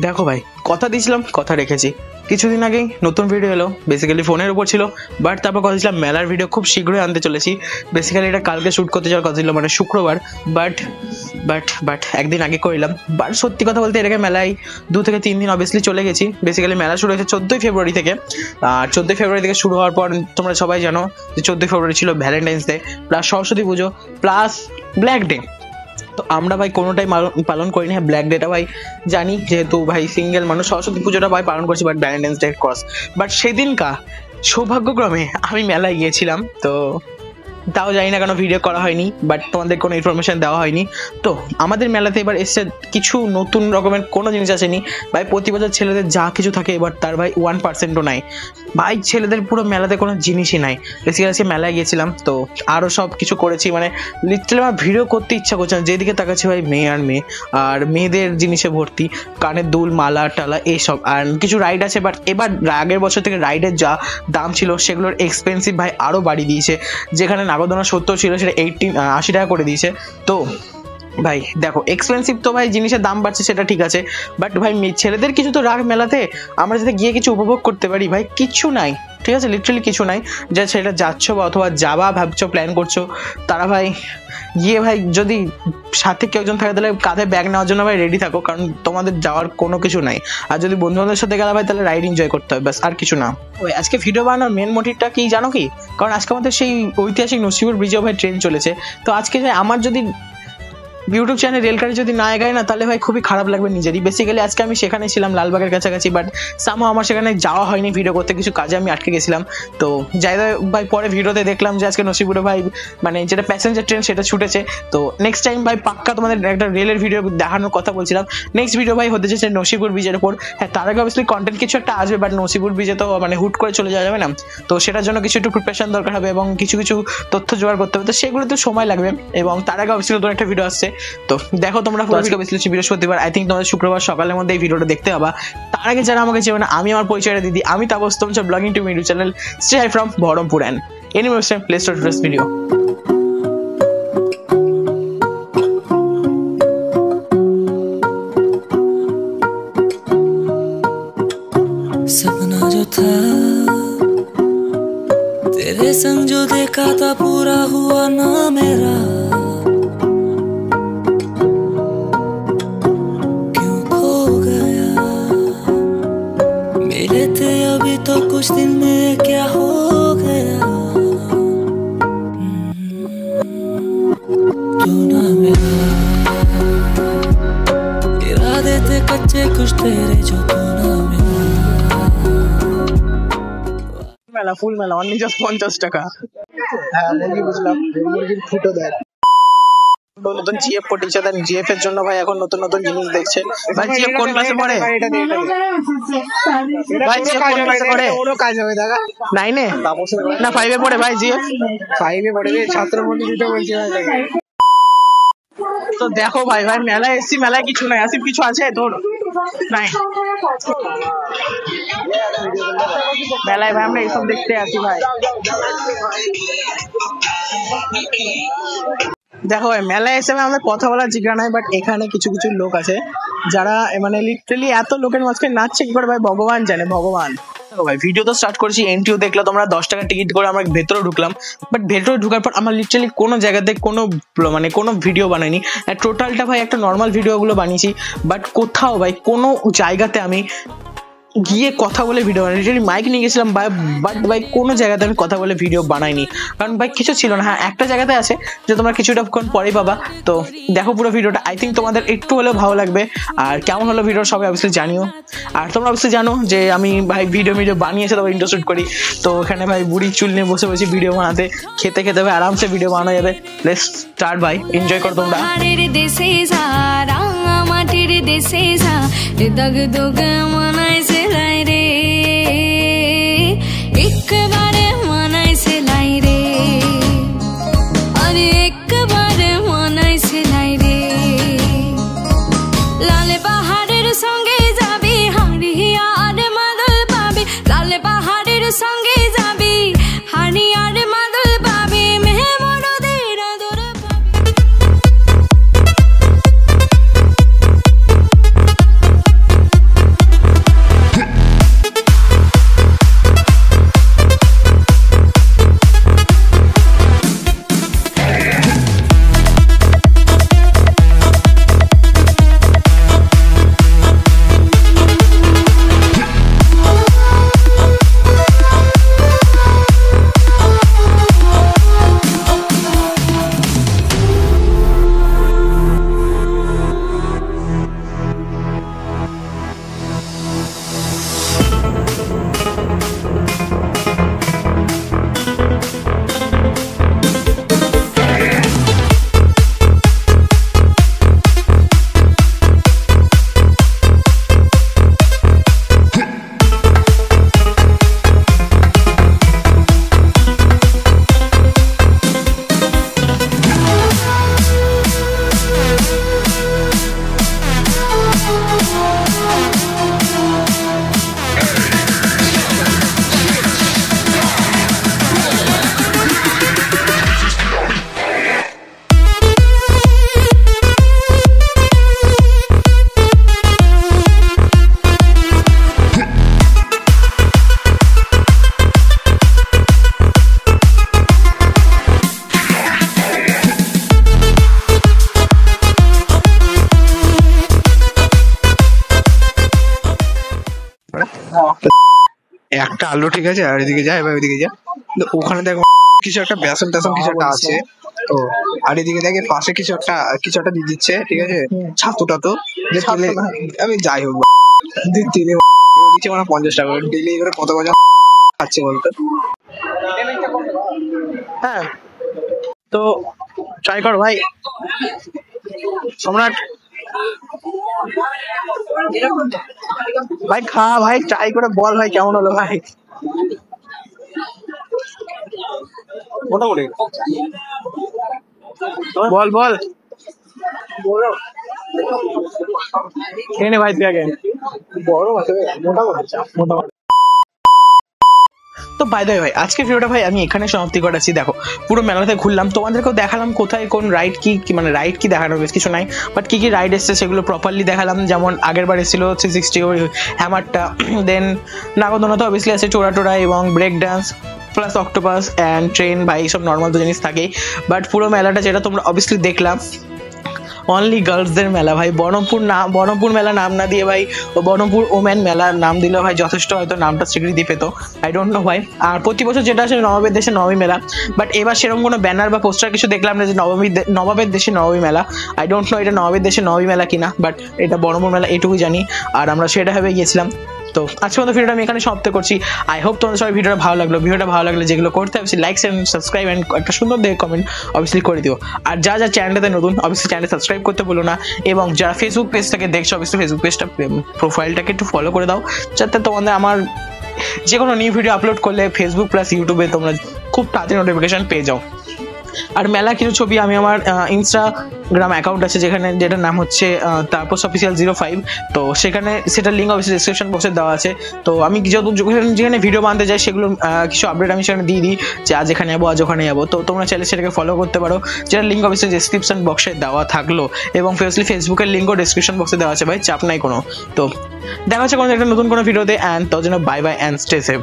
দেখো ভাই, কথা দিয়েছিলাম, কথা রেখেছি। কিছুদিন আগেই নতুন ভিডিও এলো, বেসিক্যালি ফোনের উপর ছিল, বাট তারপর কথা দিয়েছিলাম মেলার ভিডিও খুব শীঘ্রই আনতে চলেছি। বেসিক্যালি এটা কালকে শ্যুট করতে যাওয়ার কথা ছিল, মানে শুক্রবার, বাট একদিন আগে করলাম। বাট সত্যি কথা বলতে এটাকে মেলায় 2 থেকে 3 দিন অবভিয়াসলি চলে গেছি। বেসিক্যালি মেলা শুরু হয়েছে 14ই ফেব্রুয়ারি থেকে, আর 14ই ফেব্রুয়ারি থেকে শুরু হওয়ার পর তোমরা সবাই জানো যে 14ই ফেব্রুয়ারি ছিল ভ্যালেন্টাইন্স ডে, প্লাস সরস্বতী পুজো, প্লাস ব্ল্যাক ডে। তো আমরা ভাই কোনোটাই পালন করি না। ব্ল্যাক ডেটা ভাই জানি, যেহেতু ভাই সিঙ্গেল মানুষ। সরস্বতী পুজোটা ভাই পালন করছি, but Valentine's Day cross. But সেদিনকা সৌভাগ্যক্রমে আমি মেলায় গিয়েছিলাম, তো তাও জানি না কেন ভিডিও করা হয়নি, বাট তোমাদের কোনো ইনফরমেশান দেওয়া হয়নি। তো আমাদের মেলাতে এবার এসে কিছু নতুন রকমের কোনো জিনিস আসেনি ভাই। প্রতি বছর ছেলেদের যা কিছু থাকে এবার তার ভাই 1%ও নাই ভাই। ছেলেদের পুরো মেলাতে কোনো জিনিসই নাই। বেসিক্যালি আজকে মেলায় গিয়েছিলাম, তো আরও সব কিছু করেছি, মানে লিটারালি আমার ভিডিও করতে ইচ্ছা করছে না। যেদিকে তাকাচ্ছি ভাই মেয়ে আর মেয়ে, আর মেয়েদের জিনিসে ভর্তি, কানের দুল, মালা টালা এইসব। আর কিছু রাইড আছে, বাট এবার আগের বছর থেকে রাইডের যা দাম ছিল সেগুলোর এক্সপেন্সিভ ভাই আরও বাড়িয়ে দিয়েছে। যেখানে নাগরদোলনা 70 ছিল সেটা 80 টাকা করে দিয়েছে। তো ভাই দেখো, এক্সপেন্সিভ তো ভাই জিনিসের দাম বাড়ছে, সেটা ঠিক আছে, বাট ভাই ছেলেদের কিছু তো রাখ মেলাতে, আমরা যাতে গিয়ে কিছু উপভোগ করতে পারি। ভাই কিচ্ছু নাই, ঠিক আছে, লিটারালি কিছু নাই। যা সেটা যাচ্ছ বা অথবা যাবা ভাবছো, প্ল্যান করছো, তারা ভাই গিয়ে ভাই যদি সাথে কেউ একজন থাকে তাহলে কাঁধে ব্যাগ নেওয়ার জন্য ভাই রেডি থাকো, কারণ তোমাদের যাওয়ার কোনো কিছু নাই। আর যদি বন্ধু বান্ধবের সাথে গেলে ভাই তাহলে রাইড এনজয় করতে হবে, ব্যাস, আর কিছু না। ওই আজকে ভিডিও বানানোর মেন মোটিভটা কি জানো কি? কারণ আজকে আমাদের সেই ঐতিহাসিক নসিপুর ব্রিজেও ভাই ট্রেন চলেছে। তো আজকে আমার যদি ইউটিউব চ্যানেল রেলগাড়ি যদি না এগায় না, তাহলে ভাই খুবই খারাপ লাগবে নিজেরই। বেসিক্যালি আজকে আমি সেখানে ছিলাম লালবাগের কাছাকাছি, বাট সামহাও আমার সেখানে যাওয়া হয়নি ভিডিও করতে, কিছু কাজে আমি আটকে গেছিলাম। তো যাই ভাই, পরে ভিডিওতে দেখলাম যে আজকে নসিপুরে ভাই মানে যেটা প্যাসেঞ্জার ট্রেন সেটা ছুটেছে। তো নেক্সট টাইম ভাই পাক্কা তোমাদের একটা রেলের ভিডিও দেখানোর কথা বলছিলাম। নেক্সট ভিডিও ভাই হতে চাইছে নসিপুর ব্রিজের উপর। হ্যাঁ, তার আগে অবভিয়াসলি কন্টেন্ট কিছু একটা আসবে, বাট নসিপুর ব্রিজে তো মানে হুট করে চলে যাওয়া যাবে না। তো সেটার জন্য কিছু একটু প্রিপারেশন দরকার হবে এবং কিছু কিছু তথ্য জোগাড় করতে হবে, তো সেগুলো তো সময় লাগবে। এবং তার আগে অবশ্যই নতুন একটা ভিডিও আসছে, তো দেখো তোমরা পুরো ভিডিও। বেসিক্যালি বৃহস্পতিবার, আই থিঙ্ক তোমাদের শুক্রবার সকালের মধ্যে এই ভিডিওটা দেখতে হবে। তার আগে যারা আমাকে চেনে না, আমি আমার পরিচয়টা দিদি, আমি তাপস, তোমরা blogging to YouTube channel stay hi from Baharampur and anyways play store today's video. सपना जो था तेरे संग जो देखा था पूरा हुआ ना मेरा, क्यों खो गया मिले थे अभी तो कुछ दिन में क्या हो गया। तू ना मिला इरादे थे कच्चे कुछ तेरे जो तू ना मिला। মেলা ফুল মেলা অনলি জাস্ট 50 টাকা। হ্যাঁ মুরগি বুঝলাম, মুরগির ফুটো দেয়। নতুন জিএফ পটিছে, দেন জিএফ এর জন্য ভাই এখন নতুন নতুন জিনিস দেখছে। ভাই জিএফ কোন ক্লাসে পড়ে? ভাই জিএফ কোন ক্লাসে পড়ে? ওরো কাজ হবে দাদা 9 এ না 5 এ পড়ে ভাই। জিএফ 5 এ পড়ে, ছাত্র ভর্তি দিতে বলছি ভাই। তো দেখো ভাই, ভাই মেলায় এসছি, মেলায় কিছু নাই। আসিফ কিছু আছে তোর? নাই মেলায় ভাই, আমরা এইসব দেখতে আসি ভাই। দেখো ভাই, মেলায় এসে আমাদের কথা বলার জিজ্ঞাসা নাই, বাট এখানে কিছু কিছু লোক আছে যারা মানে লিটারালি এত লোকের মাঝখানে নাচছে কি করে ভাই ভগবান জানে, ভগবান। ভাই ভিডিও তো স্টার্ট করেছি, এন্ট্রিও দেখলে তোমরা 10 টাকা টিকিট করে আমরা ভেতরে ঢুকলাম। বাট ভেতরে ঢুকার পর আমার লিটারালি কোনো জায়গাতে কোনো ভিডিও বানাইনি। টোটালটা ভাই একটা নর্মাল ভিডিওগুলো বানিয়েছি, বাট কোথাও ভাই কোনো জায়গাতে আমি গিয়ে কথা বলে ভিডিও বানাই। লিটারালি মাইক নিয়ে গেছিলাম, বাট ভাই কোনো জায়গাতে আমি কথা বলে ভিডিও বানাইনি, কারণ ভাই কিছু ছিল না। হ্যাঁ, একটা জায়গাতে আছে যে তোমরা কিছুটাক্ষণ পরেই পাবা। তো দেখো পুরো ভিডিওটা, আই থিঙ্ক তোমাদের একটু হলেও ভালো লাগবে। আর কেমন হলো ভিডিও সবাই অবশ্যই জানিও। আর তোমরা অবশ্যই জানো যে আমি ভাই ভিডিও বানিয়েছে তবে ইন্টারো শুট করি। তো ওখানে ভাই বুড়ি চুল নিয়ে বসে বসে ভিডিও বানাতে, খেতে খেতে ভাই আরামসে ভিডিও বানানো যাবে। লেটস স্টার্ট ভাই, এনজয় করো তোমরা। একটা আলু, ঠিক আছে, আর এদিকে যায়, এবার ওইদিকে যায়, তো ওখানে দেখো কিছু একটা বেসন টেসন কিছু একটা আছে, তো আর এদিকে দেখে পাশে কিছু একটা দিয়ে দিচ্ছে, ঠিক আছে, ছাতুটা তো যে তেলে, আমি যাই হোক তেলে দিচ্ছে মানে 50 টাকা ডেলি করে, কত বছর খাচ্ছে বলতো। হ্যাঁ, তো ট্রাই করো ভাই সম্রাট ভাই, খা ভাই, ট্রাই করে বল ভাই কেমন হলো ভাই। মোটামুটি বল বল খেয়ে নে ভাই তুই আগে। বড় আছে মোটামুটি। তো বাই দ্য ওয়ে ভাই, আজকের ভিডিওটা ভাই আমি এখানে সমাপ্তি করাচ্ছি। দেখো পুরো মেলাতে ঘুরলাম, তোমাদেরকেও দেখালাম কোথায় কোন রাইড কি মানে রাইড কি দেখানো বেশ কিছু নাই, বাট কি রাইড এসছে সেগুলো প্রপারলি দেখালাম। যেমন আগের বার এসেছিল 360 ওই হ্যামারটা, দেন নাগরদোলনা তো অবভিয়াসলি আছে, টোরা এবং break dance plus octopus and train, ভাই এইসব নর্মাল তো জিনিস থাকেই। বাট পুরো মেলাটা যেটা তোমরা অবভিয়াসলি দেখলাম, অনলি গার্লসদের মেলা ভাই। বহরমপুর মেলা নাম না দিয়ে ভাই ও বহরমপুর ওম্যান মেলা নাম দিলে ভাই যথেষ্ট হয়তো নামটা স্বীকৃতি পেত, আই ডোন্ট নো ভাই। আর প্রতি বছর যেটা আসে নবাবের দেশে নবমী মেলা, বাট এবার সেরকম কোনো ব্যানার বা পোস্টার কিছু দেখলাম না যে নবাবের দেশে নবমী মেলা। আই ডোন্ট নো এটা নবাবের দেশে নবমী মেলা কিনা, বাট এটা বহরমপুর মেলা এটুকুই জানি, আর আমরা সেটা ভেবে গিয়েছিলাম। তো আজকের মতো ভিডিওটা আমি এখানে সমাপ্ত করছি। আই হোপ তোমাদের সবাই ভিডিওটা ভালো লাগলে যেগুলো করতে হবে লাইক এন্ড সাবস্ক্রাইব এন্ড একটা সুন্দর দেখে কমেন্ট অবভিয়াসলি করে দিও। আর যা চ্যানেলটাতে নতুন অবভিয়াসলি চ্যানেল সাবস্ক্রাইব করতে বলো না, এবং যারা ফেসবুক পেজটাকে দেখছো অবভিয়াসলি ফেসবুক পেজটা প্রোফাইলটাকে একটু ফলো করে দাও, যাতে তোমাদের আমার যে কোনো নিউ ভিডিও আপলোড করলে ফেসবুক প্লাস ইউটিউবে তোমরা খুব তাড়াতাড়ি নোটিফিকেশন পেয়ে যাও। আর মেলা কিছু ছবি আমি আমার ইনস্টাগ্রাম অ্যাকাউন্ট আছে যেটার নাম হচ্ছে তাপস অফিসিয়াল 05, তো সেটার লিঙ্ক অবশ্যই ডিসক্রিপশন বক্সে দেওয়া আছে। তো আমি যেখানে ভিডিও বানাতে যাই সেগুলো কিছু আপডেট আমি সেখানে দিয়ে দিই যে আজ এখানে যাবো, আজ ওখানে যাবো, তো তোমরা চাইলে সেটাকে ফলো করতে পারো, যেটার লিঙ্ক অবশ্যই ডিসক্রিপশন বক্সে দেওয়া থাকলো, এবং ফেসবুকের লিঙ্কও ডিসক্রিপশন বক্সে দেওয়া আছে ভাই, চাপ নাই কোনো। তো দেখা হচ্ছে কোনো একটা নতুন কোনো ভিডিওতে, অ্যান্ড তার জন্য bye bye and stay safe.